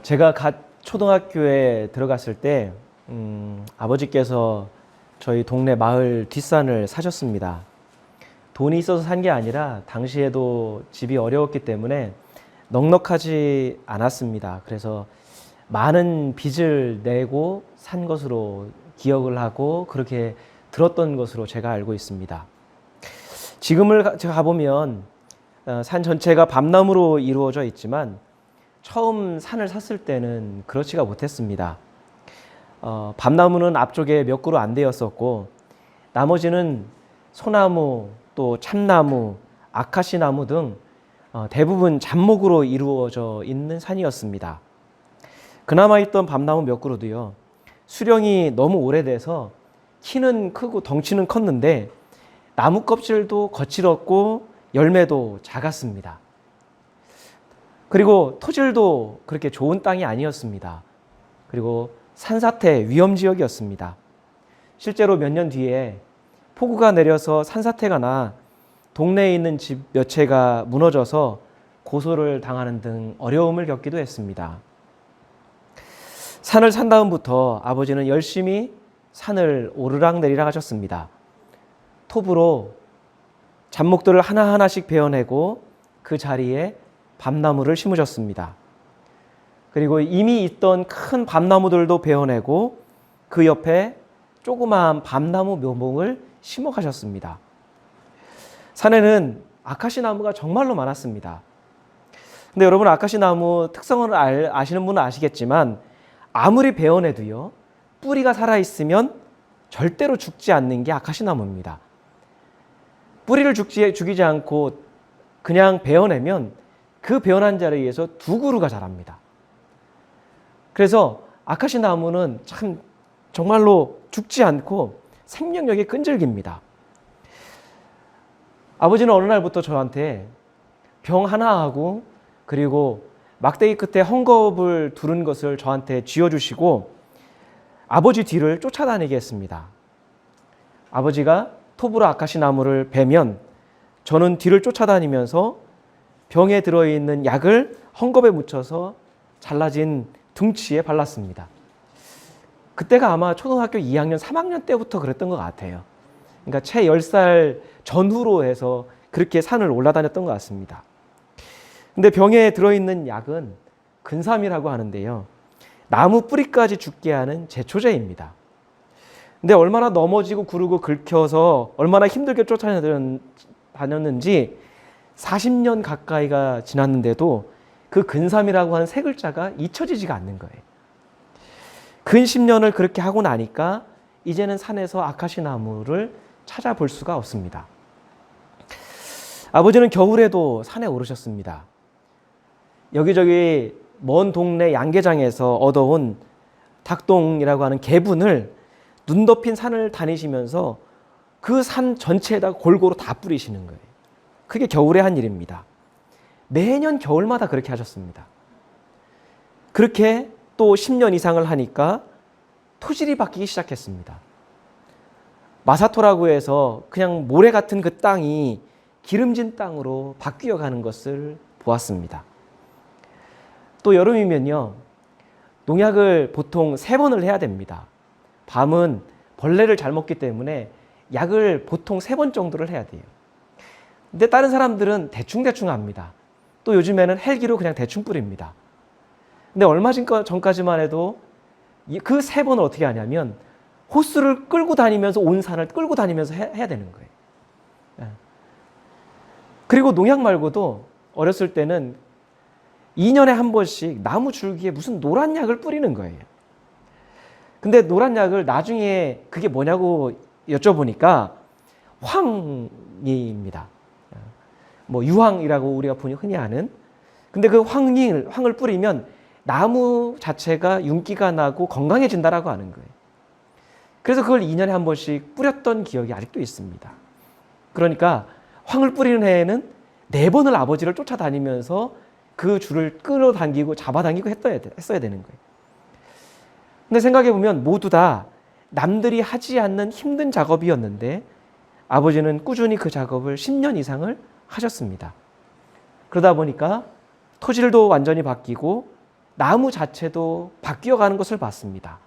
제가 갓 초등학교에 들어갔을 때 아버지께서 저희 동네 마을 뒷산을 사셨습니다. 돈이 있어서 산 게 아니라 당시에도 집이 어려웠기 때문에 넉넉하지 않았습니다. 그래서 많은 빚을 내고 산 것으로 기억을 하고 그렇게 들었던 것으로 제가 알고 있습니다. 제가 가보면 산 전체가 밤나무로 이루어져 있지만 처음 산을 샀을 때는 그렇지가 못했습니다. 밤나무는 앞쪽에 몇 그루 안 되었었고 나머지는 소나무, 또 참나무, 아카시나무 등 대부분 잡목으로 이루어져 있는 산이었습니다. 그나마 있던 밤나무 몇 그루도요, 수령이 너무 오래돼서 키는 크고 덩치는 컸는데 나무 껍질도 거칠었고 열매도 작았습니다. 그리고 토질도 그렇게 좋은 땅이 아니었습니다. 그리고 산사태 위험 지역이었습니다. 실제로 몇 년 뒤에 폭우가 내려서 산사태가 나 동네에 있는 집 몇 채가 무너져서 고소를 당하는 등 어려움을 겪기도 했습니다. 산을 산 다음부터 아버지는 열심히 산을 오르락내리락 하셨습니다. 톱으로 잡목들을 하나하나씩 베어내고 그 자리에 밤나무를 심으셨습니다. 그리고 이미 있던 큰 밤나무들도 베어내고 그 옆에 조그마한 밤나무 묘목을 심어 가셨습니다. 산에는 아카시나무가 정말로 많았습니다. 근데 여러분, 아카시나무 특성을 아시는 분은 아시겠지만 아무리 베어내도요, 뿌리가 살아있으면 절대로 죽지 않는 게 아카시나무입니다. 뿌리를 죽이지 않고 그냥 베어내면 그 베어난 자리에서 두 그루가 자랍니다. 그래서 아카시나무는 참 정말로 죽지 않고 생명력이 끈질깁니다. 아버지는 어느 날부터 저한테 병 하나하고 그리고 막대기 끝에 헝겊을 두른 것을 저한테 쥐어주시고 아버지 뒤를 쫓아다니게 했습니다. 아버지가 톱으로 아카시나무를 베면 저는 뒤를 쫓아다니면서 병에 들어있는 약을 헝겊에 묻혀서 잘라진 둥치에 발랐습니다. 그때가 아마 초등학교 2학년, 3학년 때부터 그랬던 것 같아요. 그러니까 채 10살 전후로 해서 그렇게 산을 올라다녔던 것 같습니다. 근데 병에 들어있는 약은 근삼이라고 하는데요, 나무 뿌리까지 죽게 하는 제초제입니다. 근데 얼마나 넘어지고 구르고 긁혀서 얼마나 힘들게 쫓아다녔는지 40년 가까이가 지났는데도 그 근삼이라고 하는 세 글자가 잊혀지지가 않는 거예요. 근 10년을 그렇게 하고 나니까 이제는 산에서 아카시나무를 찾아볼 수가 없습니다. 아버지는 겨울에도 산에 오르셨습니다. 여기저기 먼 동네 양계장에서 얻어온 닭똥이라고 하는 개분을 눈 덮인 산을 다니시면서 그 산 전체에다 골고루 다 뿌리시는 거예요. 그게 겨울에 한 일입니다. 매년 겨울마다 그렇게 하셨습니다. 그렇게 또 10년 이상을 하니까 토질이 바뀌기 시작했습니다. 마사토라고 해서 그냥 모래 같은 그 땅이 기름진 땅으로 바뀌어 가는 것을 보았습니다. 또 여름이면요, 농약을 보통 3번을 해야 됩니다. 밤은 벌레를 잘 먹기 때문에 약을 보통 3번 정도를 해야 돼요. 근데 다른 사람들은 대충 합니다. 또 요즘에는 헬기로 그냥 대충 뿌립니다. 근데 얼마 전까지만 해도 그 3번을 어떻게 하냐면 호스를 끌고 다니면서 온 산을 끌고 다니면서 해야 되는 거예요. 그리고 농약 말고도 어렸을 때는 2년에 한 번씩 나무 줄기에 무슨 노란 약을 뿌리는 거예요. 근데 노란 약을 나중에 그게 뭐냐고 여쭤보니까 황입니다. 뭐 유황이라고 우리가 흔히 아는. 근데 그 황을 뿌리면 나무 자체가 윤기가 나고 건강해진다라고 하는 거예요. 그래서 그걸 2년에 한 번씩 뿌렸던 기억이 아직도 있습니다. 그러니까 황을 뿌리는 해에는 4번을 아버지를 쫓아다니면서 그 줄을 끌어당기고 잡아당기고 했어야 되는 거예요. 근데 생각해보면 모두 다 남들이 하지 않는 힘든 작업이었는데 아버지는 꾸준히 그 작업을 10년 이상을 하셨습니다. 그러다 보니까 토질도 완전히 바뀌고 나무 자체도 바뀌어가는 것을 봤습니다.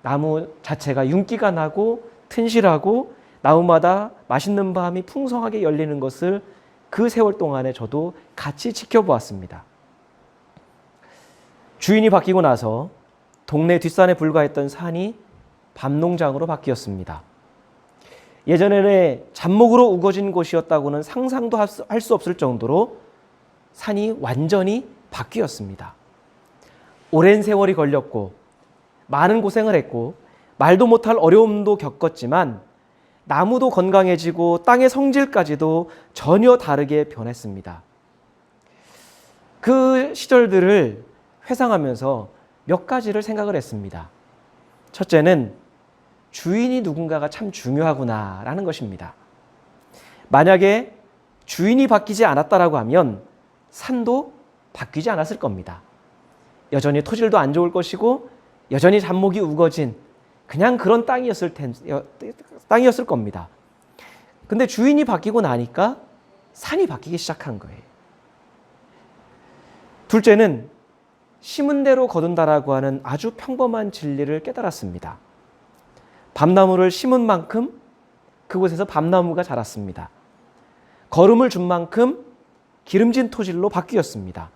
나무 자체가 윤기가 나고 튼실하고 나무마다 맛있는 밤이 풍성하게 열리는 것을 그 세월 동안에 저도 같이 지켜보았습니다. 주인이 바뀌고 나서 동네 뒷산에 불과했던 산이 밤농장으로 바뀌었습니다. 예전에는 잡목으로 우거진 곳이었다고는 상상도 할 수 없을 정도로 산이 완전히 바뀌었습니다. 오랜 세월이 걸렸고 많은 고생을 했고 말도 못할 어려움도 겪었지만 나무도 건강해지고 땅의 성질까지도 전혀 다르게 변했습니다. 그 시절들을 회상하면서 몇 가지를 생각을 했습니다. 첫째는 주인이 누군가가 참 중요하구나라는 것입니다. 만약에 주인이 바뀌지 않았다라고 하면 산도 바뀌지 않았을 겁니다. 여전히 토질도 안 좋을 것이고 여전히 잡목이 우거진 그냥 그런 땅이었을 겁니다. 근데 주인이 바뀌고 나니까 산이 바뀌기 시작한 거예요. 둘째는 심은 대로 거둔다라고 하는 아주 평범한 진리를 깨달았습니다. 밤나무를 심은 만큼 그곳에서 밤나무가 자랐습니다. 거름을 준 만큼 기름진 토질로 바뀌었습니다.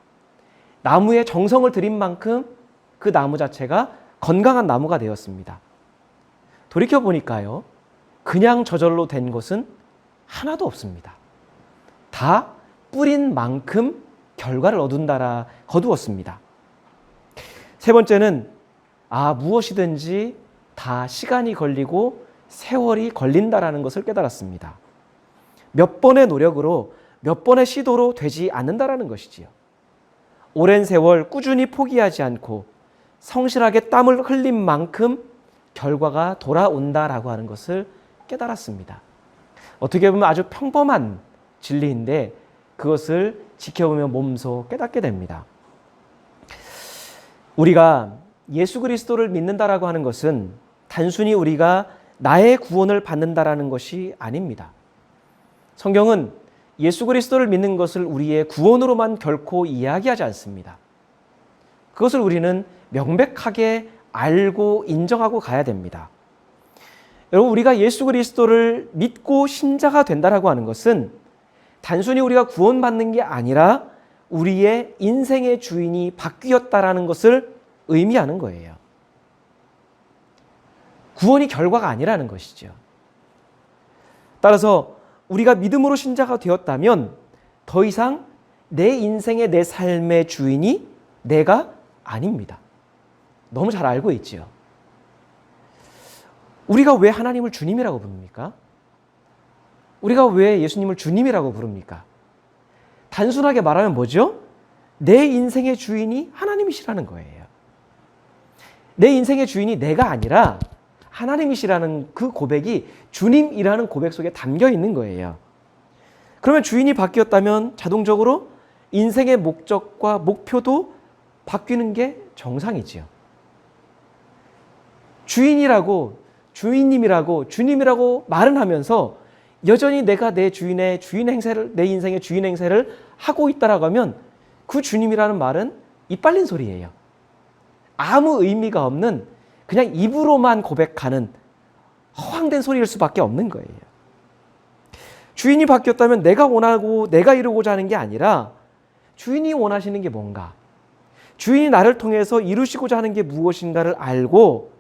나무에 정성을 들인 만큼 그 나무 자체가 건강한 나무가 되었습니다. 돌이켜보니까요, 그냥 저절로 된 것은 하나도 없습니다. 다 뿌린 만큼 결과를 거두었습니다. 세 번째는 무엇이든지 다 시간이 걸리고 세월이 걸린다라는 것을 깨달았습니다. 몇 번의 노력으로 몇 번의 시도로 되지 않는다라는 것이지요. 오랜 세월 꾸준히 포기하지 않고 성실하게 땀을 흘린 만큼 결과가 돌아온다라고 하는 것을 깨달았습니다. 어떻게 보면 아주 평범한 진리인데 그것을 지켜보며 몸소 깨닫게 됩니다. 우리가 예수 그리스도를 믿는다라고 하는 것은 단순히 우리가 나의 구원을 받는다라는 것이 아닙니다. 성경은 예수 그리스도를 믿는 것을 우리의 구원으로만 결코 이야기하지 않습니다. 그것을 우리는 명백하게 알고 인정하고 가야 됩니다. 여러분, 우리가 예수 그리스도를 믿고 신자가 된다라고 하는 것은 단순히 우리가 구원받는 게 아니라 우리의 인생의 주인이 바뀌었다라는 것을 의미하는 거예요. 구원이 결과가 아니라는 것이죠. 따라서 우리가 믿음으로 신자가 되었다면 더 이상 내 인생의 내 삶의 주인이 내가 아닙니다. 너무 잘 알고 있지요. 우리가 왜 하나님을 주님이라고 부릅니까? 우리가 왜 예수님을 주님이라고 부릅니까? 단순하게 말하면 뭐죠? 내 인생의 주인이 하나님이시라는 거예요. 내 인생의 주인이 내가 아니라 하나님이시라는 그 고백이 주님이라는 고백 속에 담겨 있는 거예요. 그러면 주인이 바뀌었다면 자동적으로 인생의 목적과 목표도 바뀌는 게 정상이지요. 주인님이라고 주님이라고 말은 하면서 여전히 내가 내 인생의 주인 행세를 하고 있다라고 하면 그 주님이라는 말은 이빨린 소리예요. 아무 의미가 없는 그냥 입으로만 고백하는 허황된 소리일 수밖에 없는 거예요. 주인이 바뀌었다면 내가 원하고 내가 이루고자 하는 게 아니라 주인이 원하시는 게 뭔가, 주인이 나를 통해서 이루시고자 하는 게 무엇인가를 알고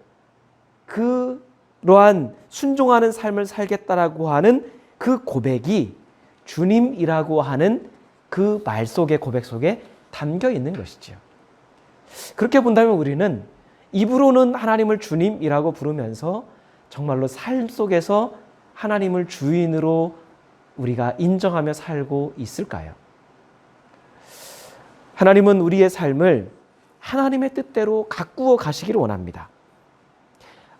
그러한 순종하는 삶을 살겠다라고 하는 그 고백이 주님이라고 하는 그 말 속의 고백 속에 담겨 있는 것이죠. 그렇게 본다면 우리는 입으로는 하나님을 주님이라고 부르면서 정말로 삶 속에서 하나님을 주인으로 우리가 인정하며 살고 있을까요? 하나님은 우리의 삶을 하나님의 뜻대로 가꾸어 가시기를 원합니다.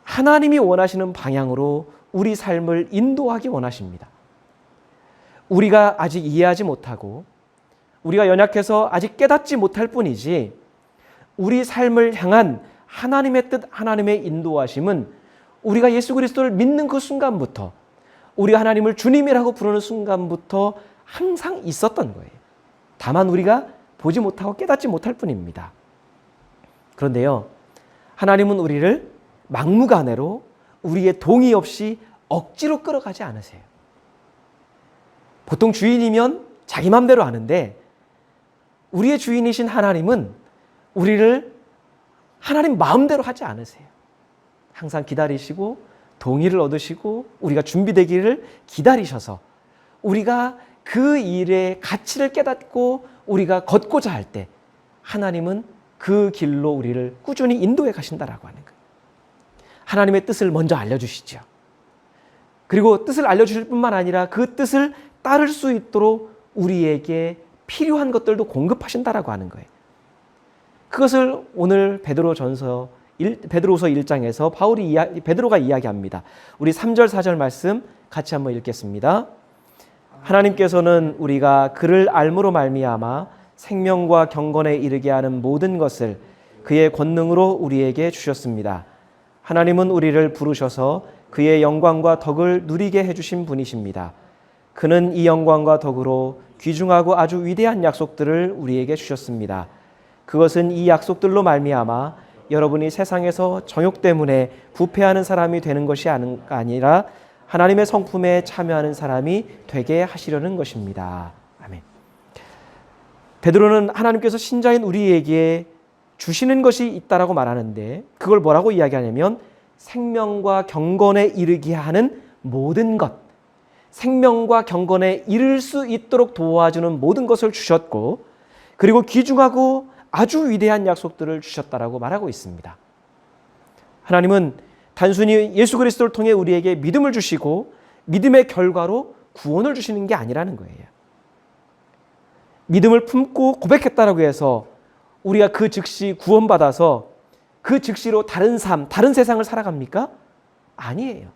하나님이 원하시는 방향으로 우리 삶을 인도하기 원하십니다. 우리가 아직 이해하지 못하고 우리가 연약해서 아직 깨닫지 못할 뿐이지 우리 삶을 향한 하나님의 뜻, 하나님의 인도하심은 우리가 예수 그리스도를 믿는 그 순간부터, 우리가 하나님을 주님이라고 부르는 순간부터 항상 있었던 거예요. 다만 우리가 보지 못하고 깨닫지 못할 뿐입니다. 그런데요, 하나님은 우리를 막무가내로 우리의 동의 없이 억지로 끌어가지 않으세요. 보통 주인이면 자기 맘대로 하는데 우리의 주인이신 하나님은 우리를 하나님 마음대로 하지 않으세요. 항상 기다리시고 동의를 얻으시고 우리가 준비되기를 기다리셔서 우리가 그 일의 가치를 깨닫고 우리가 걷고자 할 때 하나님은 그 길로 우리를 꾸준히 인도해 가신다라고 하는 거예요. 하나님의 뜻을 먼저 알려주시죠. 그리고 뜻을 알려주실 뿐만 아니라 그 뜻을 따를 수 있도록 우리에게 필요한 것들도 공급하신다라고 하는 거예요. 그것을 오늘 베드로서 1장에서 베드로가 이야기합니다. 우리 3절 4절 말씀 같이 한번 읽겠습니다. 하나님께서는 우리가 그를 알므로 말미암아 생명과 경건에 이르게 하는 모든 것을 그의 권능으로 우리에게 주셨습니다. 하나님은 우리를 부르셔서 그의 영광과 덕을 누리게 해주신 분이십니다. 그는 이 영광과 덕으로 귀중하고 아주 위대한 약속들을 우리에게 주셨습니다. 그것은 이 약속들로 말미암아 여러분이 세상에서 정욕 때문에 부패하는 사람이 되는 것이 아니라 하나님의 성품에 참여하는 사람이 되게 하시려는 것입니다. 아멘. 베드로는 하나님께서 신자인 우리에게 주시는 것이 있다라고 말하는데 그걸 뭐라고 이야기하냐면 생명과 경건에 이르게 하는 모든 것, 생명과 경건에 이를 수 있도록 도와주는 모든 것을 주셨고 그리고 귀중하고 아주 위대한 약속들을 주셨다라고 말하고 있습니다. 하나님은 단순히 예수 그리스도를 통해 우리에게 믿음을 주시고 믿음의 결과로 구원을 주시는 게 아니라는 거예요. 믿음을 품고 고백했다라고 해서 우리가 그 즉시 구원받아서 그 즉시로 다른 삶, 다른 세상을 살아갑니까? 아니에요.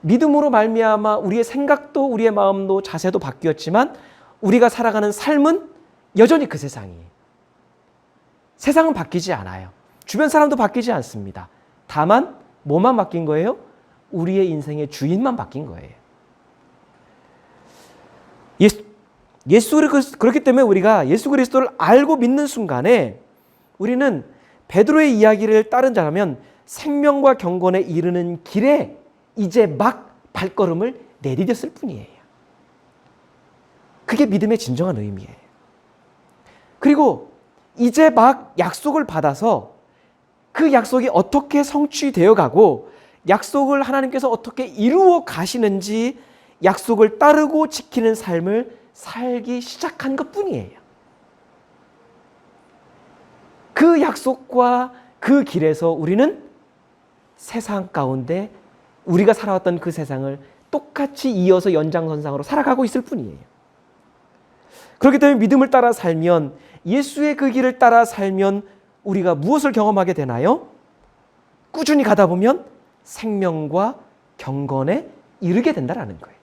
믿음으로 말미암아 우리의 생각도 우리의 마음도 자세도 바뀌었지만 우리가 살아가는 삶은 여전히 그 세상이에요. 세상은 바뀌지 않아요. 주변 사람도 바뀌지 않습니다. 다만 뭐만 바뀐 거예요? 우리의 인생의 주인만 바뀐 거예요. 그렇기 때문에 우리가 예수 그리스도를 알고 믿는 순간에 우리는 베드로의 이야기를 따른 자라면 생명과 경건에 이르는 길에 이제 막 발걸음을 내디뎠을 뿐이에요. 그게 믿음의 진정한 의미예요. 그리고 이제 막 약속을 받아서 그 약속이 어떻게 성취되어 가고 약속을 하나님께서 어떻게 이루어 가시는지 약속을 따르고 지키는 삶을 살기 시작한 것뿐이에요. 그 약속과 그 길에서 우리는 세상 가운데 우리가 살아왔던 그 세상을 똑같이 이어서 연장선상으로 살아가고 있을 뿐이에요. 그렇기 때문에 믿음을 따라 살면 예수의 그 길을 따라 살면 우리가 무엇을 경험하게 되나요? 꾸준히 가다 보면 생명과 경건에 이르게 된다는 거예요.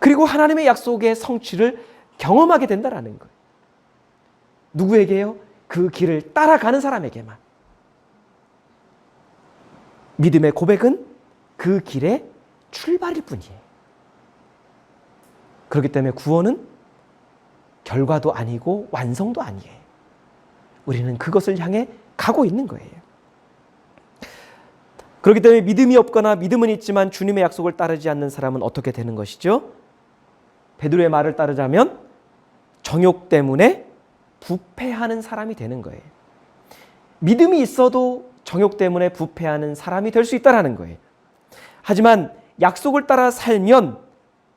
그리고 하나님의 약속의 성취를 경험하게 된다는 거예요. 누구에게요? 그 길을 따라가는 사람에게만. 믿음의 고백은 그 길의 출발일 뿐이에요. 그렇기 때문에 구원은 결과도 아니고 완성도 아니에요. 우리는 그것을 향해 가고 있는 거예요. 그렇기 때문에 믿음이 없거나 믿음은 있지만 주님의 약속을 따르지 않는 사람은 어떻게 되는 것이죠? 베드로의 말을 따르자면 정욕 때문에 부패하는 사람이 되는 거예요. 믿음이 있어도 정욕 때문에 부패하는 사람이 될 수 있다는 거예요. 하지만 약속을 따라 살면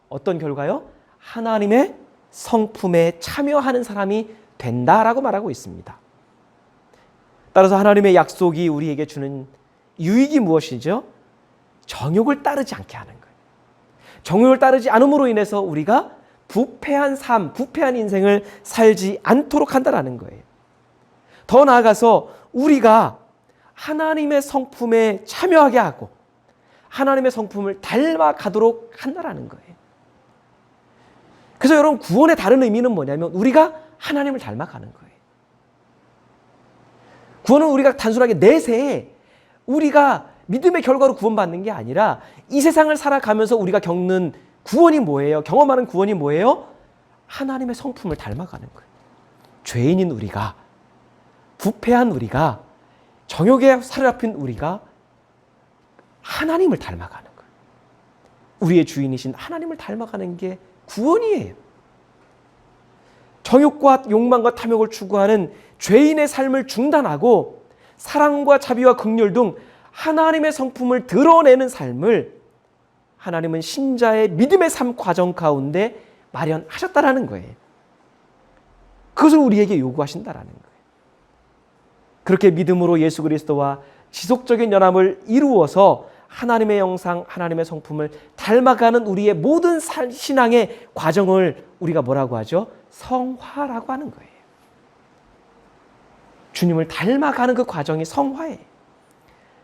어떤 결과요? 하나님의 성품에 참여하는 사람이 된다라고 말하고 있습니다. 따라서 하나님의 약속이 우리에게 주는 유익이 무엇이죠? 정욕을 따르지 않게 하는 거예요. 정욕을 따르지 않음으로 인해서 우리가 부패한 삶, 부패한 인생을 살지 않도록 한다는 거예요. 더 나아가서 우리가 하나님의 성품에 참여하게 하고 하나님의 성품을 닮아가도록 한다는 거예요. 그래서 여러분 구원의 다른 의미는 뭐냐면 우리가 하나님을 닮아가는 거예요. 구원은 우리가 단순하게 내세에 우리가 믿음의 결과로 구원받는 게 아니라 이 세상을 살아가면서 우리가 겪는 구원이 뭐예요? 경험하는 구원이 뭐예요? 하나님의 성품을 닮아가는 거예요. 죄인인 우리가 부패한 우리가, 정욕에 사로잡힌 우리가 하나님을 닮아가는 거예요. 우리의 주인이신 하나님을 닮아가는 게 구원이에요. 정욕과 욕망과 탐욕을 추구하는 죄인의 삶을 중단하고 사랑과 자비와 긍휼 등 하나님의 성품을 드러내는 삶을 하나님은 신자의 믿음의 삶 과정 가운데 마련하셨다라는 거예요. 그것을 우리에게 요구하신다라는 거예요. 그렇게 믿음으로 예수 그리스도와 지속적인 연합을 이루어서 하나님의 형상, 하나님의 성품을 닮아가는 우리의 모든 신앙의 과정을 우리가 뭐라고 하죠? 성화라고 하는 거예요. 주님을 닮아가는 그 과정이 성화예요.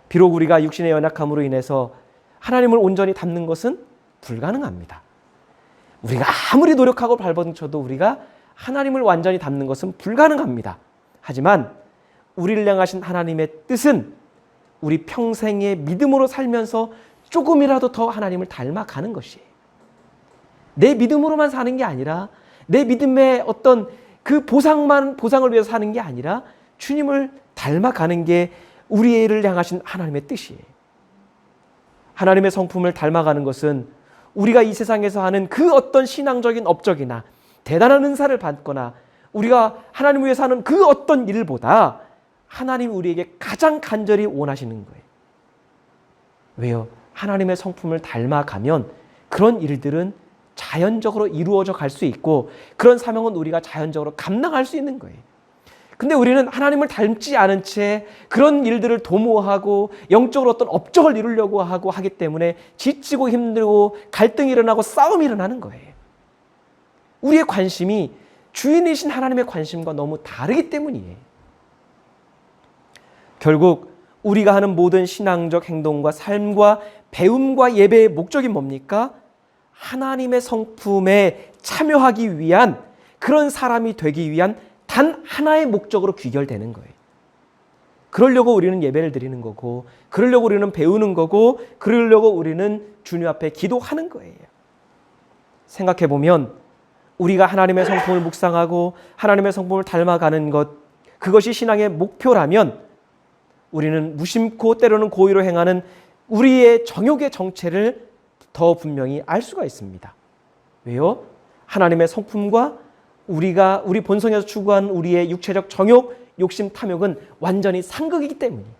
비록 우리가 육신의 연약함으로 인해서 하나님을 온전히 닮는 것은 불가능합니다. 우리가 아무리 노력하고 발버둥쳐도 우리가 하나님을 완전히 닮는 것은 불가능합니다. 하지만 우리를 향하신 하나님의 뜻은 우리 평생의 믿음으로 살면서 조금이라도 더 하나님을 닮아가는 것이에요. 내 믿음으로만 사는 게 아니라 내 믿음의 어떤 그 보상을 위해서 사는 게 아니라 주님을 닮아가는 게 우리를 향하신 하나님의 뜻이에요. 하나님의 성품을 닮아가는 것은 우리가 이 세상에서 하는 그 어떤 신앙적인 업적이나 대단한 은사를 받거나 우리가 하나님을 위해서 하는 그 어떤 일보다 하나님이 우리에게 가장 간절히 원하시는 거예요. 왜요? 하나님의 성품을 닮아가면 그런 일들은 자연적으로 이루어져 갈 수 있고 그런 사명은 우리가 자연적으로 감당할 수 있는 거예요. 근데 우리는 하나님을 닮지 않은 채 그런 일들을 도모하고 영적으로 어떤 업적을 이루려고 하기 때문에 지치고 힘들고 갈등이 일어나고 싸움이 일어나는 거예요. 우리의 관심이 주인이신 하나님의 관심과 너무 다르기 때문이에요. 결국 우리가 하는 모든 신앙적 행동과 삶과 배움과 예배의 목적이 뭡니까? 하나님의 성품에 참여하기 위한 그런 사람이 되기 위한 단 하나의 목적으로 귀결되는 거예요. 그러려고 우리는 예배를 드리는 거고 그러려고 우리는 배우는 거고 그러려고 우리는 주님 앞에 기도하는 거예요. 생각해 보면 우리가 하나님의 성품을 묵상하고 하나님의 성품을 닮아가는 것, 그것이 신앙의 목표라면 우리는 무심코 때로는 고의로 행하는 우리의 정욕의 정체를 더 분명히 알 수가 있습니다. 왜요? 하나님의 성품과 우리 본성에서 추구하는 우리의 육체적 정욕, 욕심, 탐욕은 완전히 상극이기 때문이에요.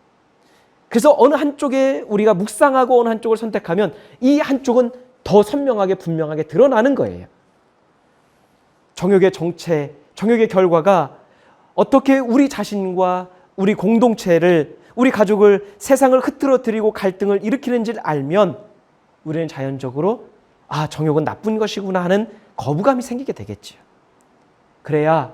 그래서 어느 한쪽에 우리가 묵상하고 어느 한쪽을 선택하면 이 한쪽은 더 선명하게 분명하게 드러나는 거예요. 정욕의 정체, 정욕의 결과가 어떻게 우리 자신과 우리 공동체를, 우리 가족을, 세상을 흐트러뜨리고 갈등을 일으키는지를 알면 우리는 자연적으로 정욕은 나쁜 것이구나 하는 거부감이 생기게 되겠죠. 그래야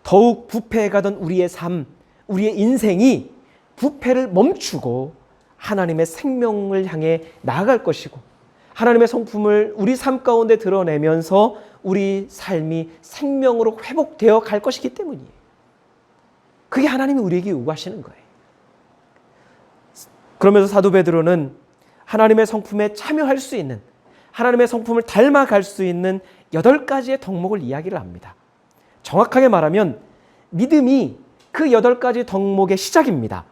더욱 부패해가던 우리의 삶, 우리의 인생이 부패를 멈추고 하나님의 생명을 향해 나아갈 것이고 하나님의 성품을 우리 삶 가운데 드러내면서 우리 삶이 생명으로 회복되어 갈 것이기 때문이에요. 그게 하나님이 우리에게 요구하시는 거예요. 그러면서 사도 베드로는 하나님의 성품에 참여할 수 있는, 하나님의 성품을 닮아갈 수 있는 8가지의 덕목을 이야기를 합니다. 정확하게 말하면 믿음이 그 8가지 덕목의 시작입니다.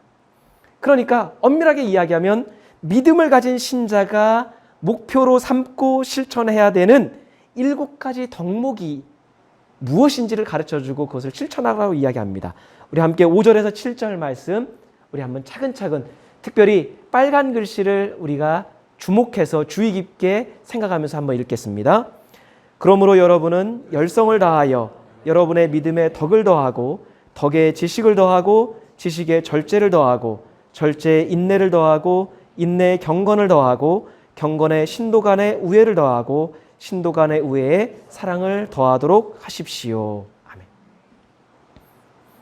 그러니까 엄밀하게 이야기하면 믿음을 가진 신자가 목표로 삼고 실천해야 되는 7가지 덕목이 무엇인지를 가르쳐주고 그것을 실천하라고 이야기합니다. 우리 함께 5절에서 7절 말씀 우리 한번 차근차근, 특별히 빨간 글씨를 우리가 주목해서 주의 깊게 생각하면서 한번 읽겠습니다. 그러므로 여러분은 열성을 다하여 여러분의 믿음에 덕을 더하고 덕에 지식을 더하고 지식에 절제를 더하고 절제에 인내를 더하고 인내에 경건을 더하고 경건에 신도 간의 우애를 더하고 신도 간의 우애에 사랑을 더하도록 하십시오. 아멘.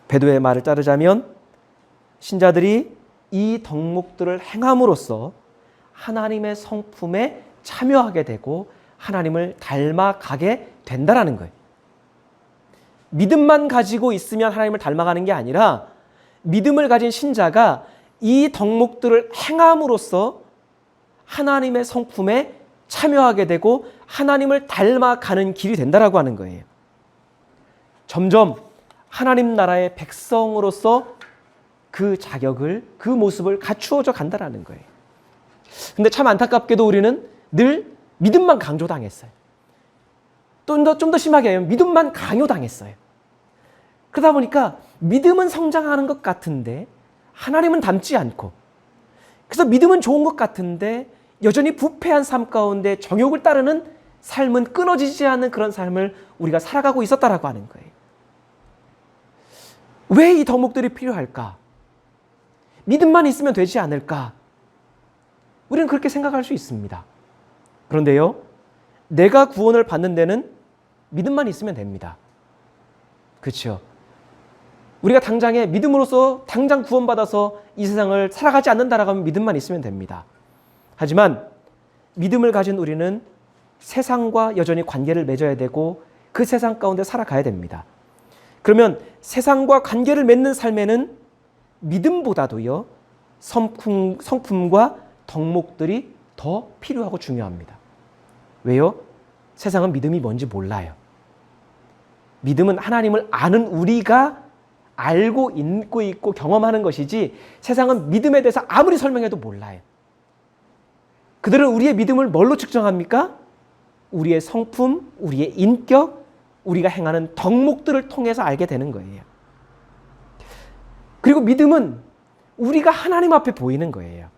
베드로의 말을 따르자면 신자들이 이 덕목들을 행함으로써 하나님의 성품에 참여하게 되고 하나님을 닮아가게 된다라는 거예요. 믿음만 가지고 있으면 하나님을 닮아가는 게 아니라 믿음을 가진 신자가 이 덕목들을 행함으로써 하나님의 성품에 참여하게 되고 하나님을 닮아가는 길이 된다라고 하는 거예요. 점점 하나님 나라의 백성으로서 그 자격을, 그 모습을 갖추어져 간다라는 거예요. 근데 참 안타깝게도 우리는 늘 믿음만 강조당했어요. 좀 더 심하게 하면 믿음만 강요당했어요. 그러다 보니까 믿음은 성장하는 것 같은데 하나님은 닮지 않고, 그래서 믿음은 좋은 것 같은데 여전히 부패한 삶 가운데 정욕을 따르는 삶은 끊어지지 않는 그런 삶을 우리가 살아가고 있었다라고 하는 거예요. 왜 이 덕목들이 필요할까? 믿음만 있으면 되지 않을까? 우리는 그렇게 생각할 수 있습니다. 그런데요, 내가 구원을 받는 데는 믿음만 있으면 됩니다. 그렇죠? 우리가 당장에 믿음으로써 당장 구원받아서 이 세상을 살아가지 않는다라고 하면 믿음만 있으면 됩니다. 하지만 믿음을 가진 우리는 세상과 여전히 관계를 맺어야 되고 그 세상 가운데 살아가야 됩니다. 그러면 세상과 관계를 맺는 삶에는 믿음보다도요, 성품과 덕목들이 더 필요하고 중요합니다. 왜요? 세상은 믿음이 뭔지 몰라요. 믿음은 하나님을 아는 우리가 알고 읽고 있고 경험하는 것이지, 세상은 믿음에 대해서 아무리 설명해도 몰라요. 그들은 우리의 믿음을 뭘로 측정합니까? 우리의 성품, 우리의 인격, 우리가 행하는 덕목들을 통해서 알게 되는 거예요. 그리고 믿음은 우리가 하나님 앞에 보이는 거예요.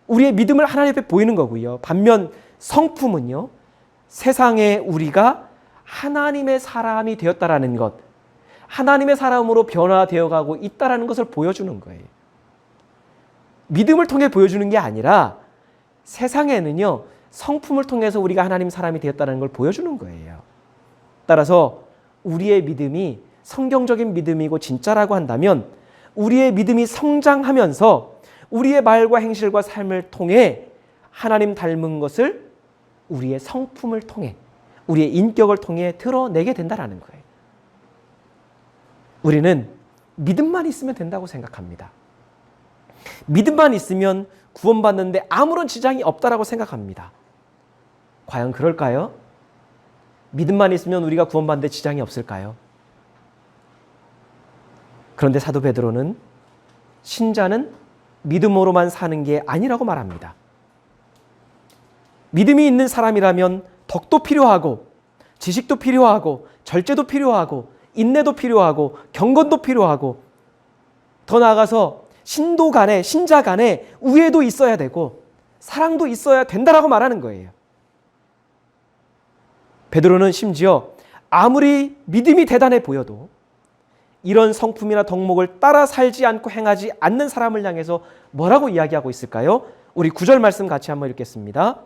우리의 믿음을 하나님 앞에 보이는 거고요. 반면 성품은요, 세상에 우리가 하나님의 사람이 되었다라는 것, 하나님의 사람으로 변화되어 가고 있다라는 것을 보여주는 거예요. 믿음을 통해 보여주는 게 아니라 세상에는요, 성품을 통해서 우리가 하나님 사람이 되었다는 걸 보여주는 거예요. 따라서 우리의 믿음이 성경적인 믿음이고 진짜라고 한다면 우리의 믿음이 성장하면서 우리의 말과 행실과 삶을 통해 하나님 닮은 것을 우리의 성품을 통해, 우리의 인격을 통해 드러내게 된다는 거예요. 우리는 믿음만 있으면 된다고 생각합니다. 믿음만 있으면 구원받는데 아무런 지장이 없다라고 생각합니다. 과연 그럴까요? 믿음만 있으면 우리가 구원받는데 지장이 없을까요? 그런데 사도 베드로는 신자는 믿음으로만 사는 게 아니라고 말합니다. 믿음이 있는 사람이라면 덕도 필요하고 지식도 필요하고 절제도 필요하고 인내도 필요하고 경건도 필요하고, 더 나아가서 신도 간에, 신자 간에 우애도 있어야 되고 사랑도 있어야 된다라고 말하는 거예요. 베드로는 심지어 아무리 믿음이 대단해 보여도 이런 성품이나 덕목을 따라 살지 않고 행하지 않는 사람을 향해서 뭐라고 이야기하고 있을까요? 우리 9절 말씀 같이 한번 읽겠습니다.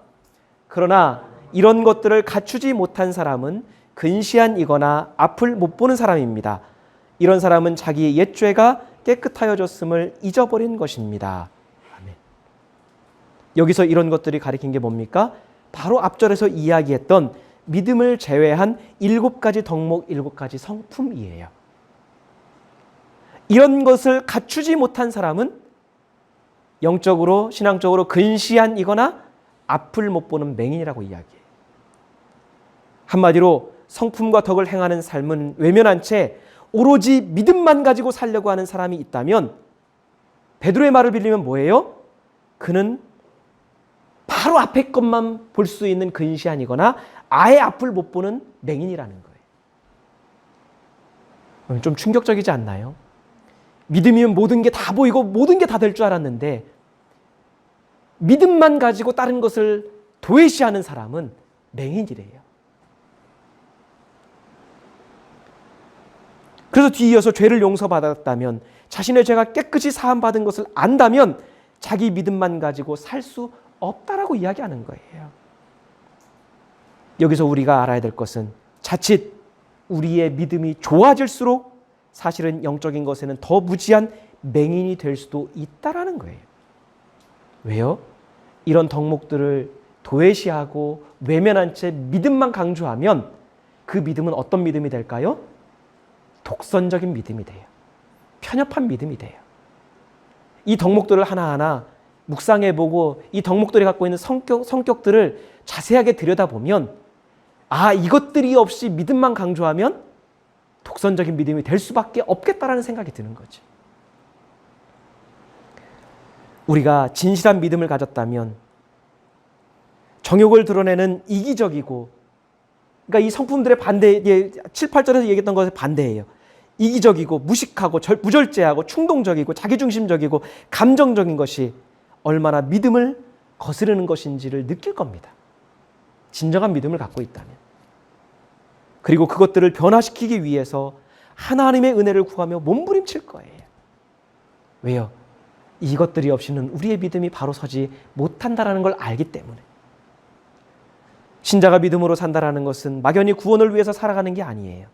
그러나 이런 것들을 갖추지 못한 사람은 근시한 이거나 앞을 못 보는 사람입니다. 이런 사람은 자기의 옛 죄가 깨끗하여졌음을 잊어버린 것입니다. 아멘. 여기서 이런 것들이 가리킨 게 뭡니까? 바로 앞절에서 이야기했던 믿음을 제외한 7가지 덕목, 7가지 성품이에요. 이런 것을 갖추지 못한 사람은 영적으로, 신앙적으로 근시한 이거나 앞을 못 보는 맹인이라고 이야기해요. 한마디로 성품과 덕을 행하는 삶은 외면한 채 오로지 믿음만 가지고 살려고 하는 사람이 있다면 베드로의 말을 빌리면 뭐예요? 그는 바로 앞에 것만 볼 수 있는 근시한이거나 아예 앞을 못 보는 맹인이라는 거예요. 좀 충격적이지 않나요? 믿음이면 모든 게 다 보이고 모든 게 다 될 줄 알았는데 믿음만 가지고 다른 것을 도외시하는 사람은 맹인이래요. 그래서 뒤이어서 죄를 용서받았다면, 자신의 죄가 깨끗이 사함받은 것을 안다면 자기 믿음만 가지고 살 수 없다라고 이야기하는 거예요. 여기서 우리가 알아야 될 것은 자칫 우리의 믿음이 좋아질수록 사실은 영적인 것에는 더 무지한 맹인이 될 수도 있다라는 거예요. 왜요? 이런 덕목들을 도외시하고 외면한 채 믿음만 강조하면 그 믿음은 어떤 믿음이 될까요? 독선적인 믿음이 돼요. 편협한 믿음이 돼요. 이 덕목들을 하나하나 묵상해보고 이 덕목들이 갖고 있는 성격들을 자세하게 들여다보면, 아, 이것들이 없이 믿음만 강조하면 독선적인 믿음이 될 수밖에 없겠다라는 생각이 드는 거죠. 우리가 진실한 믿음을 가졌다면 정욕을 드러내는 이기적이고, 그러니까 이 성품들의 반대, 7, 8절에서 얘기했던 것에 반대예요. 이기적이고 무식하고 무절제하고 충동적이고 자기중심적이고 감정적인 것이 얼마나 믿음을 거스르는 것인지를 느낄 겁니다. 진정한 믿음을 갖고 있다면. 그리고 그것들을 변화시키기 위해서 하나님의 은혜를 구하며 몸부림칠 거예요. 왜요? 이것들이 없이는 우리의 믿음이 바로 서지 못한다는 걸 알기 때문에. 신자가 믿음으로 산다는 것은 막연히 구원을 위해서 살아가는 게 아니에요.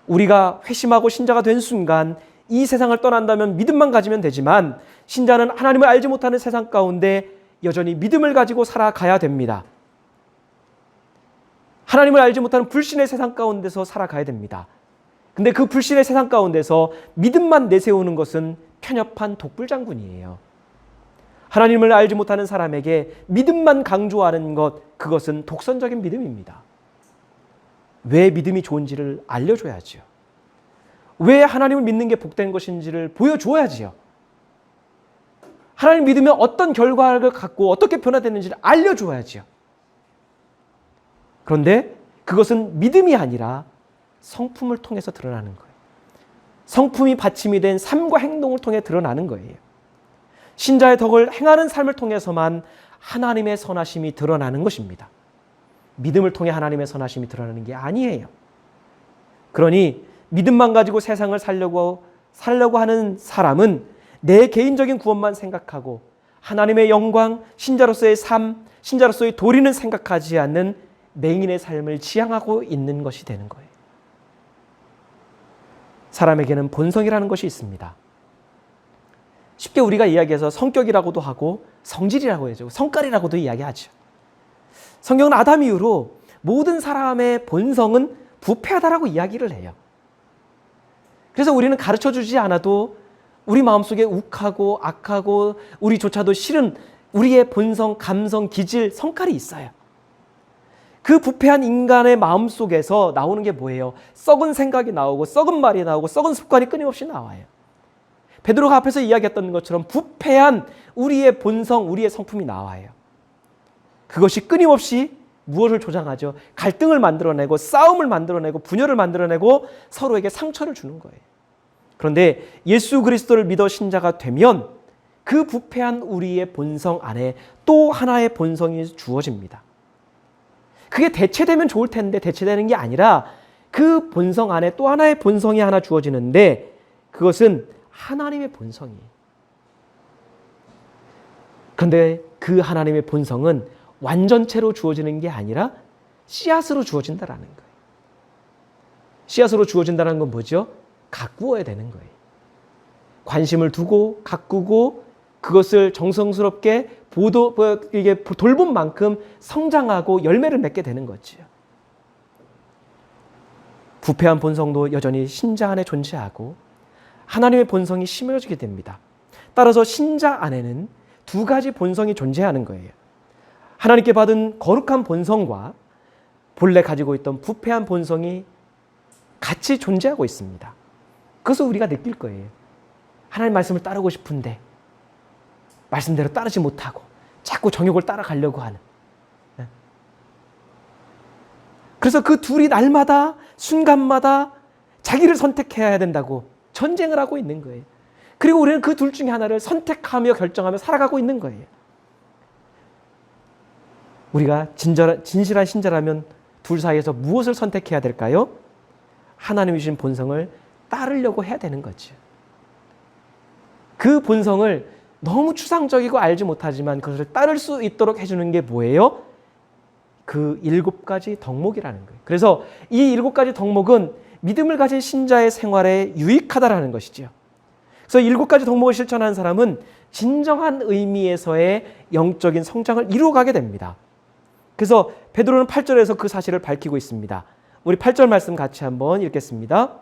우리가 회심하고 신자가 된 순간 이 세상을 떠난다면 믿음만 가지면 되지만, 신자는 하나님을 알지 못하는 세상 가운데 여전히 믿음을 가지고 살아가야 됩니다. 하나님을 알지 못하는 불신의 세상 가운데서 살아가야 됩니다. 근데 그 불신의 세상 가운데서 믿음만 내세우는 것은 편협한 독불장군이에요. 하나님을 알지 못하는 사람에게 믿음만 강조하는 것, 그것은 독선적인 믿음입니다. 왜 믿음이 좋은지를 알려줘야지요. 왜 하나님을 믿는 게 복된 것인지를 보여줘야지요. 하나님 믿으면 어떤 결과를 갖고 어떻게 변화되는지를 알려줘야지요. 그런데 그것은 믿음이 아니라 성품을 통해서 드러나는 거예요. 성품이 받침이 된 삶과 행동을 통해 드러나는 거예요. 신자의 덕을 행하는 삶을 통해서만 하나님의 선하심이 드러나는 것입니다. 믿음을 통해 하나님의 선하심이 드러나는 게 아니에요. 그러니 믿음만 가지고 세상을 살려고 하는 사람은 내 개인적인 구원만 생각하고 하나님의 영광, 신자로서의 삶, 신자로서의 도리는 생각하지 않는 맹인의 삶을 지향하고 있는 것이 되는 거예요. 사람에게는 본성이라는 것이 있습니다. 쉽게 우리가 이야기해서 성격이라고도 하고 성질이라고 해야죠. 성깔이라고도 이야기하죠. 성경은 아담 이후로 모든 사람의 본성은 부패하다라고 이야기를 해요. 그래서 우리는 가르쳐주지 않아도 우리 마음속에 욱하고 악하고 우리조차도 싫은 우리의 본성, 감성, 기질, 성깔이 있어요. 그 부패한 인간의 마음속에서 나오는 게 뭐예요? 썩은 생각이 나오고 썩은 말이 나오고 썩은 습관이 끊임없이 나와요. 베드로가 앞에서 이야기했던 것처럼 부패한 우리의 본성, 우리의 성품이 나와요. 그것이 끊임없이 무엇을 조장하죠? 갈등을 만들어내고 싸움을 만들어내고 분열을 만들어내고 서로에게 상처를 주는 거예요. 그런데 예수 그리스도를 믿어 신자가 되면 그 부패한 우리의 본성 안에 또 하나의 본성이 주어집니다. 그게 대체되면 좋을 텐데 대체되는 게 아니라 그 본성 안에 또 하나의 본성이 하나 주어지는데 그것은 하나님의 본성이에요. 그런데 그 하나님의 본성은 완전체로 주어지는 게 아니라 씨앗으로 주어진다라는 거예요. 씨앗으로 주어진다는 건 뭐죠? 가꾸어야 되는 거예요. 관심을 두고 가꾸고 그것을 정성스럽게 이게 돌본 만큼 성장하고 열매를 맺게 되는 거지요. 부패한 본성도 여전히 신자 안에 존재하고 하나님의 본성이 심어지게 됩니다. 따라서 신자 안에는 두 가지 본성이 존재하는 거예요. 하나님께 받은 거룩한 본성과 본래 가지고 있던 부패한 본성이 같이 존재하고 있습니다. 그것을 우리가 느낄 거예요. 하나님 말씀을 따르고 싶은데 말씀대로 따르지 못하고 자꾸 정욕을 따라가려고 하는. 그래서 그 둘이 날마다 순간마다 자기를 선택해야 된다고 전쟁을 하고 있는 거예요. 그리고 우리는 그 둘 중에 하나를 선택하며 결정하며 살아가고 있는 거예요. 우리가 진실한 신자라면 둘 사이에서 무엇을 선택해야 될까요? 하나님이 주신 본성을 따르려고 해야 되는 거죠. 그 본성을 너무 추상적이고 알지 못하지만 그것을 따를 수 있도록 해주는 게 뭐예요? 그 7가지 덕목이라는 거예요. 그래서 이 7가지 덕목은 믿음을 가진 신자의 생활에 유익하다라는 것이죠. 그래서 7가지 덕목을 실천하는 사람은 진정한 의미에서의 영적인 성장을 이루어가게 됩니다. 그래서 베드로는 8절에서 그 사실을 밝히고 있습니다. 우리 8절 말씀 같이 한번 읽겠습니다.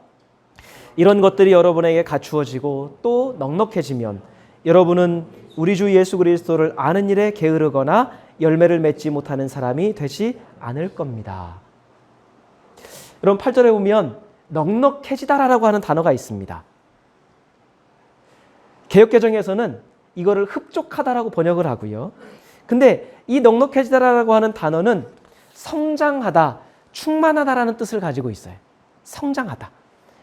이런 것들이 여러분에게 갖추어지고 또 넉넉해지면 여러분은 우리 주 예수 그리스도를 아는 일에 게으르거나 열매를 맺지 못하는 사람이 되지 않을 겁니다. 여러분 8절에 보면 넉넉해지다라고 하는 단어가 있습니다. 개역개정에서는 이거를 흡족하다라고 번역을 하고요. 근데 이 넉넉해지다라고 하는 단어는 성장하다, 충만하다라는 뜻을 가지고 있어요. 성장하다.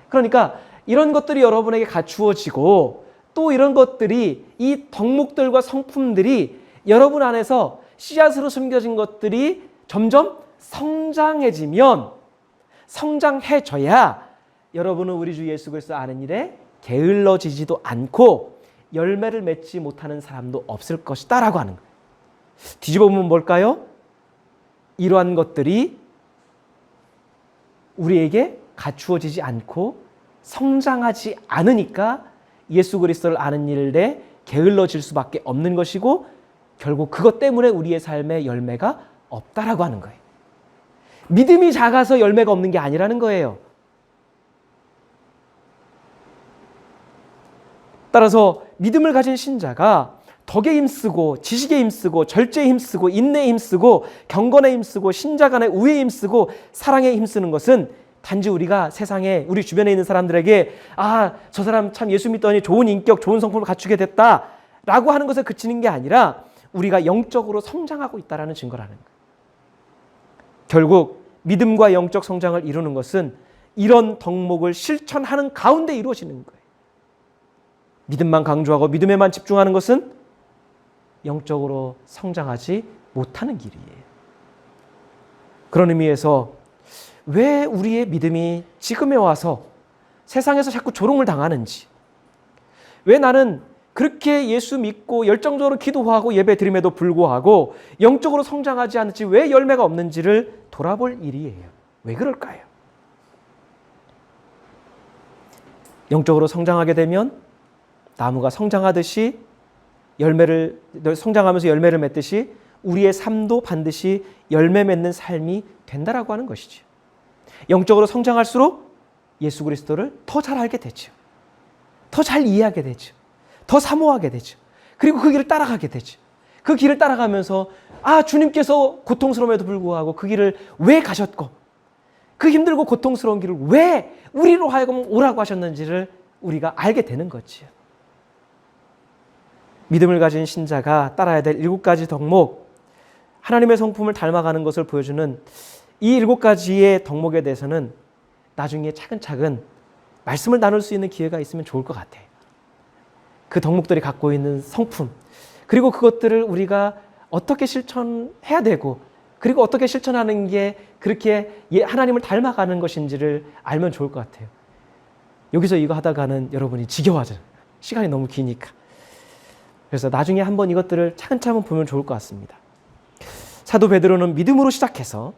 그러니까 이런 것들이 여러분에게 갖추어지고 또 이런 것들이 이 덕목들과 성품들이 여러분 안에서 씨앗으로 숨겨진 것들이 점점 성장해지면 성장해져야 여러분은 우리 주 예수 그리스도 아는 일에 게을러지지도 않고 열매를 맺지 못하는 사람도 없을 것이다 라고 하는 거예요. 뒤집어 보면 뭘까요? 이러한 것들이 우리에게 갖추어지지 않고 성장하지 않으니까 예수 그리스도를 아는 일에 게을러질 수밖에 없는 것이고 결국 그것 때문에 우리의 삶에 열매가 없다라고 하는 거예요. 믿음이 작아서 열매가 없는 게 아니라는 거예요. 따라서 믿음을 가진 신자가 덕에 힘쓰고 지식에 힘쓰고 절제에 힘쓰고 인내에 힘쓰고 경건에 힘쓰고 신자 간의 우애에 힘쓰고 사랑에 힘쓰는 것은 단지 우리가 세상에 우리 주변에 있는 사람들에게 저 사람 참 예수 믿더니 좋은 인격, 좋은 성품을 갖추게 됐다라고 하는 것에 그치는 게 아니라 우리가 영적으로 성장하고 있다는 증거라는 거예요. 결국 믿음과 영적 성장을 이루는 것은 이런 덕목을 실천하는 가운데 이루어지는 거예요. 믿음만 강조하고 믿음에만 집중하는 것은 영적으로 성장하지 못하는 길이에요. 그런 의미에서 왜 우리의 믿음이 지금에 와서 세상에서 자꾸 조롱을 당하는지, 왜 나는 그렇게 예수 믿고 열정적으로 기도하고 예배 드림에도 불구하고 영적으로 성장하지 않는지, 왜 열매가 없는지를 돌아볼 일이에요. 왜 그럴까요? 영적으로 성장하게 되면 나무가 성장하듯이 성장하면서 열매를 맺듯이 우리의 삶도 반드시 열매 맺는 삶이 된다라고 하는 것이죠. 영적으로 성장할수록 예수 그리스도를 더 잘 알게 되죠. 더 잘 이해하게 되죠. 더 사모하게 되죠. 그리고 그 길을 따라가게 되죠. 그 길을 따라가면서 주님께서 고통스러움에도 불구하고 그 길을 왜 가셨고 그 힘들고 고통스러운 길을 왜 우리로 하여금 오라고 하셨는지를 우리가 알게 되는 거지요. 믿음을 가진 신자가 따라야 될 7가지 덕목, 하나님의 성품을 닮아가는 것을 보여주는 이 7가지의 덕목에 대해서는 나중에 차근차근 말씀을 나눌 수 있는 기회가 있으면 좋을 것 같아요. 그 덕목들이 갖고 있는 성품, 그리고 그것들을 우리가 어떻게 실천해야 되고, 그리고 어떻게 실천하는 게 그렇게 하나님을 닮아가는 것인지를 알면 좋을 것 같아요. 여기서 이거 하다가는 여러분이 지겨워하죠. 시간이 너무 기니까. 그래서 나중에 한번 이것들을 차근차근 보면 좋을 것 같습니다. 사도 베드로는 믿음으로 시작해서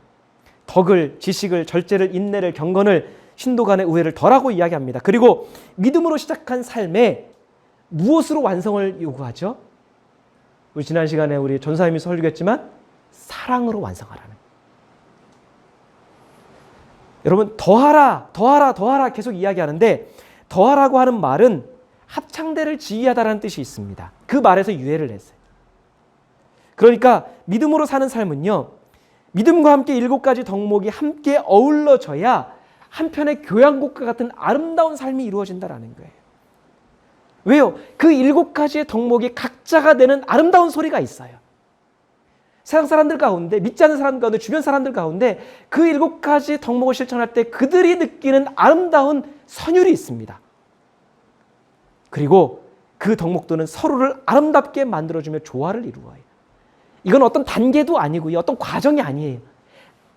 덕을, 지식을, 절제를, 인내를, 경건을, 신도 간의 우애를 덜하고 이야기합니다. 그리고 믿음으로 시작한 삶에 무엇으로 완성을 요구하죠? 우리 지난 시간에 우리 전사님이 설교했지만 사랑으로 완성하라는. 여러분 더하라 계속 이야기하는데 더하라고 하는 말은 합창대를 지휘하다라는 뜻이 있습니다. 그 말에서 유래를 했어요. 그러니까 믿음으로 사는 삶은요, 믿음과 함께 7가지 덕목이 함께 어우러져야 한편의 교향곡과 같은 아름다운 삶이 이루어진다라는 거예요. 왜요? 그 7가지의 덕목이 각자가 내는 아름다운 소리가 있어요. 세상 사람들 가운데, 믿지 않는 사람들 가운데, 주변 사람들 가운데 그 7가지 덕목을 실천할 때 그들이 느끼는 아름다운 선율이 있습니다. 그리고 그 덕목들은 서로를 아름답게 만들어주며 조화를 이루어요. 이건 어떤 단계도 아니고요, 어떤 과정이 아니에요.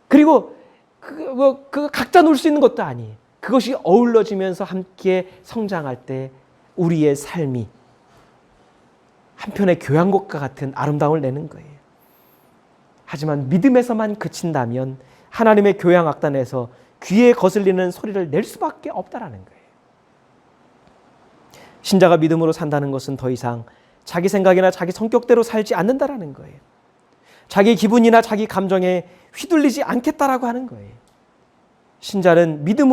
그리고 각자 놀 수 있는 것도 아니에요. 그것이 어우러지면서 함께 성장할 때 우리의 삶이 한편의 교향곡과 같은 아름다움을 내는 거예요. 하지만 믿음에서만 그친다면 하나님의 교향 악단에서 귀에 거슬리는 소리를 낼 수밖에 없다라는 거예요. 신자가 믿음으로 산다는 것은 더 이상 자기 생각이나 자기 성격대로 살지 않는다라는 거예요. 자기 기분이나 자기 감정에 휘둘리지 않겠다라고 하는 거예요. 신자는 믿음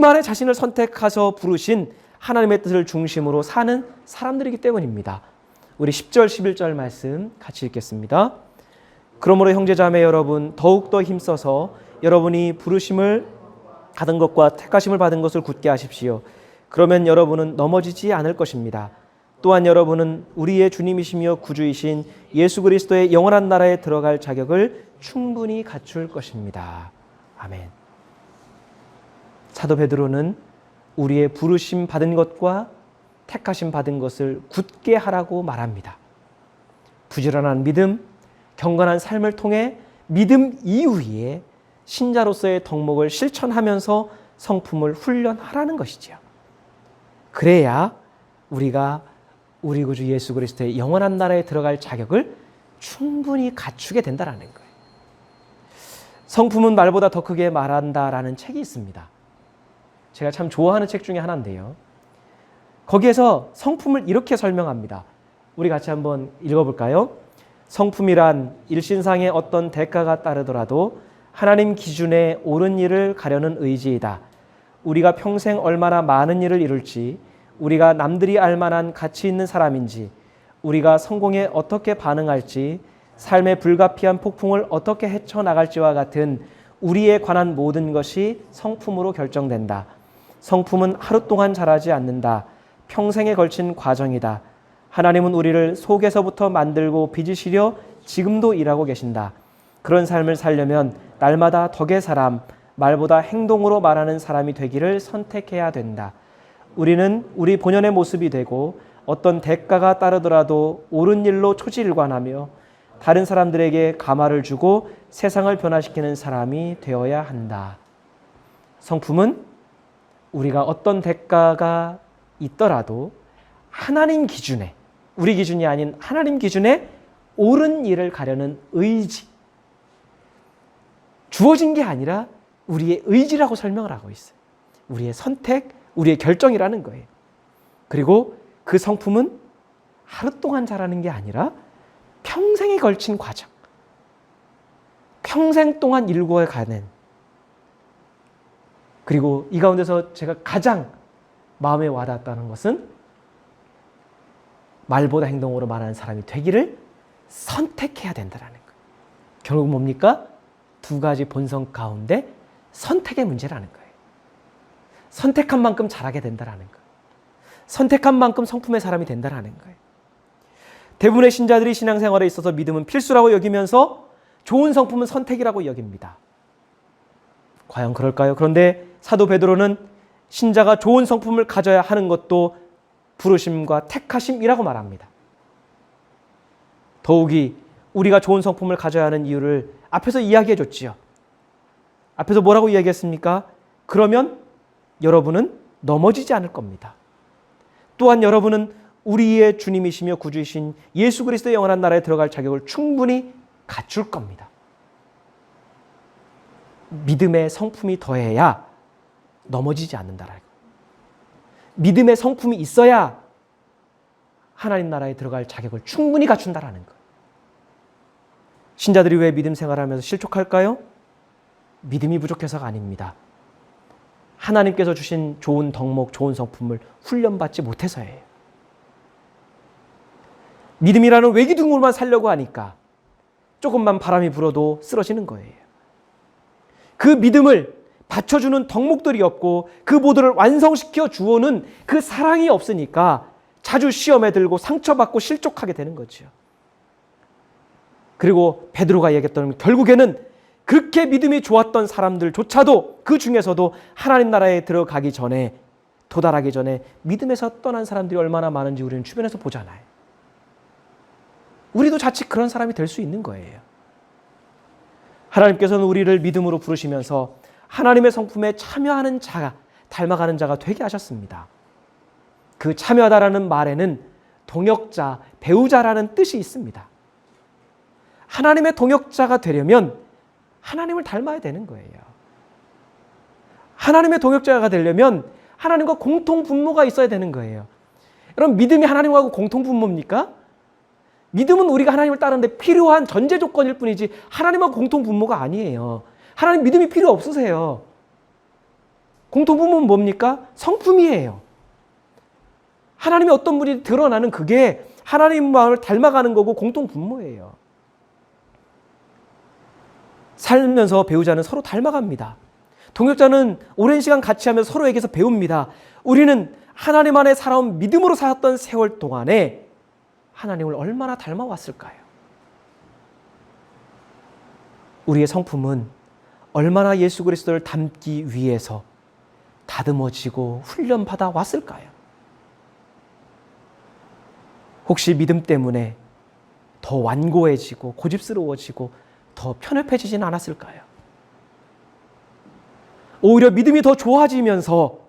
안에 자신을 선택해서 부르신 하나님의 뜻을 중심으로 사는 사람들이기 때문입니다. 우리 10절, 11절 말씀 같이 읽겠습니다. 그러므로 형제자매 여러분 더욱더 힘써서 여러분이 부르심을 받은 것과 택하심을 받은 것을 굳게 하십시오. 그러면 여러분은 넘어지지 않을 것입니다. 또한 여러분은 우리의 주님이시며 구주이신 예수 그리스도의 영원한 나라에 들어갈 자격을 충분히 갖출 것입니다. 아멘. 사도 베드로는 우리의 부르심 받은 것과 택하심 받은 것을 굳게 하라고 말합니다. 부지런한 믿음, 경건한 삶을 통해 믿음 이후에 신자로서의 덕목을 실천하면서 성품을 훈련하라는 것이지요. 그래야 우리가 우리 구주 예수 그리스도의 영원한 나라에 들어갈 자격을 충분히 갖추게 된다는 거예요. 성품은 말보다 더 크게 말한다라는 책이 있습니다. 제가 참 좋아하는 책 중에 하나인데요. 거기에서 성품을 이렇게 설명합니다. 우리 같이 한번 읽어볼까요? 성품이란 일신상의 어떤 대가가 따르더라도 하나님 기준에 옳은 일을 가려는 의지이다. 우리가 평생 얼마나 많은 일을 이룰지, 우리가 남들이 알 만한 가치 있는 사람인지, 우리가 성공에 어떻게 반응할지, 삶의 불가피한 폭풍을 어떻게 헤쳐나갈지와 같은 우리에 관한 모든 것이 성품으로 결정된다. 성품은 하루 동안 자라지 않는다. 평생에 걸친 과정이다. 하나님은 우리를 속에서부터 만들고 빚으시려 지금도 일하고 계신다. 그런 삶을 살려면 날마다 덕의 사람, 말보다 행동으로 말하는 사람이 되기를 선택해야 된다. 우리는 우리 본연의 모습이 되고 어떤 대가가 따르더라도 옳은 일로 초지일관하며 다른 사람들에게 감화를 주고 세상을 변화시키는 사람이 되어야 한다. 성품은 우리가 어떤 대가가 있더라도 하나님 기준에, 우리 기준이 아닌 하나님 기준에 옳은 일을 가려는 의지, 주어진 게 아니라 우리의 의지라고 설명을 하고 있어요. 우리의 선택, 우리의 결정이라는 거예요. 그리고 그 성품은 하루 동안 자라는 게 아니라 평생에 걸친 과정, 평생 동안 일구어 가는, 그리고 이 가운데서 제가 가장 마음에 와닿았다는 것은 말보다 행동으로 말하는 사람이 되기를 선택해야 된다는 거예요. 결국 뭡니까? 두 가지 본성 가운데 선택의 문제라는 거예요. 선택한 만큼 잘하게 된다는 거예요. 선택한 만큼 성품의 사람이 된다는 거예요. 대부분의 신자들이 신앙생활에 있어서 믿음은 필수라고 여기면서 좋은 성품은 선택이라고 여깁니다. 과연 그럴까요? 그런데 사도 베드로는 신자가 좋은 성품을 가져야 하는 것도 부르심과 택하심이라고 말합니다. 더욱이 우리가 좋은 성품을 가져야 하는 이유를 앞에서 이야기해 줬지요. 앞에서 뭐라고 이야기했습니까? 그러면 여러분은 넘어지지 않을 겁니다. 또한 여러분은 우리의 주님이시며 구주이신 예수 그리스도의 영원한 나라에 들어갈 자격을 충분히 갖출 겁니다. 믿음의 성품이 더해야 넘어지지 않는다라고. 믿음의 성품이 있어야 하나님 나라에 들어갈 자격을 충분히 갖춘다라는 것. 신자들이 왜 믿음 생활하면서 실족할까요? 믿음이 부족해서가 아닙니다. 하나님께서 주신 좋은 덕목, 좋은 성품을 훈련받지 못해서예요. 믿음이라는 외기둥으로만 살려고 하니까 조금만 바람이 불어도 쓰러지는 거예요. 그 믿음을 받쳐주는 덕목들이 없고 그 모두를 완성시켜 주어는 그 사랑이 없으니까 자주 시험에 들고 상처받고 실족하게 되는 거죠. 그리고 베드로가 얘기했던 결국에는 그렇게 믿음이 좋았던 사람들조차도 그 중에서도 하나님 나라에 들어가기 전에, 도달하기 전에 믿음에서 떠난 사람들이 얼마나 많은지 우리는 주변에서 보잖아요. 우리도 자칫 그런 사람이 될 수 있는 거예요. 하나님께서는 우리를 믿음으로 부르시면서 하나님의 성품에 참여하는 자가, 닮아가는 자가 되게 하셨습니다. 그 참여하다라는 말에는 동역자, 배우자라는 뜻이 있습니다. 하나님의 동역자가 되려면 하나님을 닮아야 되는 거예요. 하나님의 동역자가 되려면 하나님과 공통 분모가 있어야 되는 거예요. 여러분, 믿음이 하나님과 공통 분모입니까? 믿음은 우리가 하나님을 따르는데 필요한 전제 조건일 뿐이지 하나님과 공통 분모가 아니에요. 하나님 믿음이 필요 없으세요. 공통 분모는 뭡니까? 성품이에요. 하나님의 어떤 분이 드러나는 그게 하나님 마음을 닮아가는 거고 공통 분모예요. 살면서 배우자는 서로 닮아갑니다. 동역자는 오랜 시간 같이 하면서 서로에게서 배웁니다. 우리는 하나님 안에 살아온 믿음으로 살았던 세월 동안에 하나님을 얼마나 닮아왔을까요? 우리의 성품은 얼마나 예수 그리스도를 닮기 위해서 다듬어지고 훈련받아 왔을까요? 혹시 믿음 때문에 더 완고해지고 고집스러워지고 더 편협해지진 않았을까요? 오히려 믿음이 더 좋아지면서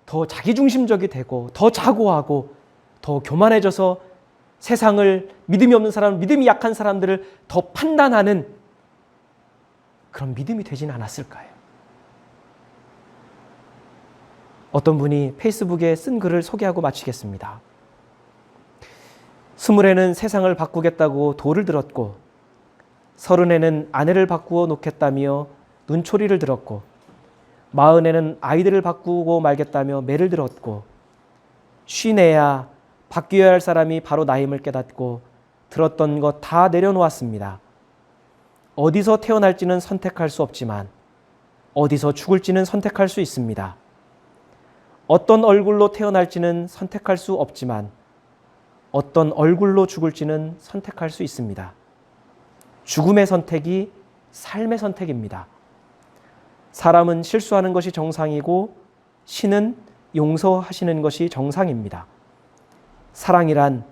더 자기중심적이 되고 더 자고하고 더 교만해져서 세상을 믿음이 없는 사람, 믿음이 약한 사람들을 더 판단하는 그런 믿음이 되진 않았을까요? 어떤 분이 페이스북에 쓴 글을 소개하고 마치겠습니다. 20에는 세상을 바꾸겠다고 돌을 들었고 30에는 아내를 바꾸어 놓겠다며 눈초리를 들었고 40에는 아이들을 바꾸고 말겠다며 매를 들었고 50에야 바뀌어야 할 사람이 바로 나임을 깨닫고 들었던 것 다 내려놓았습니다. 어디서 태어날지는 선택할 수 없지만 어디서 죽을지는 선택할 수 있습니다. 어떤 얼굴로 태어날지는 선택할 수 없지만 어떤 얼굴로 죽을지는 선택할 수 있습니다. 죽음의 선택이 삶의 선택입니다. 사람은 실수하는 것이 정상이고 신은 용서하시는 것이 정상입니다. 사랑이란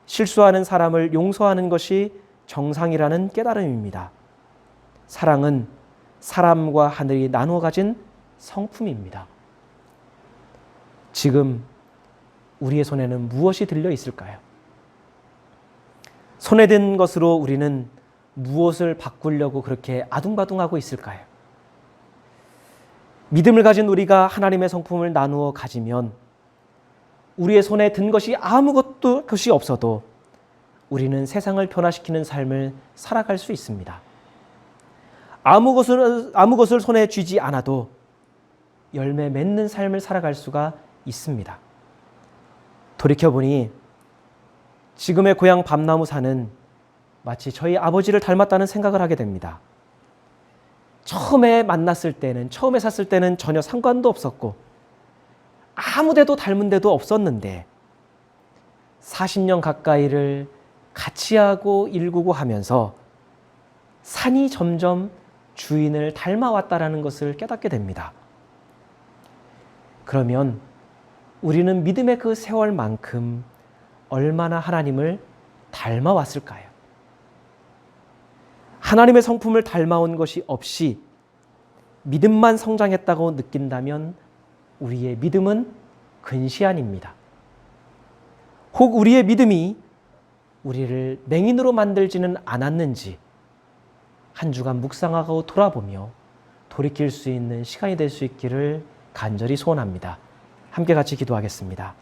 실수하는 사람을 용서하는 것이 정상이라는 깨달음입니다. 사랑은 사람과 하늘이 나누어 가진 성품입니다. 지금 우리의 손에는 무엇이 들려 있을까요? 손에 든 것으로 우리는 무엇을 바꾸려고 그렇게 아둥바둥하고 있을까요? 믿음을 가진 우리가 하나님의 성품을 나누어 가지면 우리의 손에 든 것이 것이 없어도 우리는 세상을 변화시키는 삶을 살아갈 수 있습니다. 아무 것을 손에 쥐지 않아도 열매 맺는 삶을 살아갈 수가 있습니다. 돌이켜보니 지금의 고향 밤나무산은 마치 저희 아버지를 닮았다는 생각을 하게 됩니다. 처음에 만났을 때는, 처음에 샀을 때는 전혀 상관도 없었고 아무 데도 닮은 데도 없었는데 40년 가까이를 같이 하고 일구고 하면서 산이 점점 주인을 닮아왔다라는 것을 깨닫게 됩니다. 그러면 우리는 믿음의 그 세월만큼 얼마나 하나님을 닮아왔을까요? 하나님의 성품을 닮아온 것이 없이 믿음만 성장했다고 느낀다면 우리의 믿음은 근시안입니다. 혹 우리의 믿음이 우리를 맹인으로 만들지는 않았는지 한 주간 묵상하고 돌아보며 돌이킬 수 있는 시간이 될 수 있기를 간절히 소원합니다. 함께 같이 기도하겠습니다.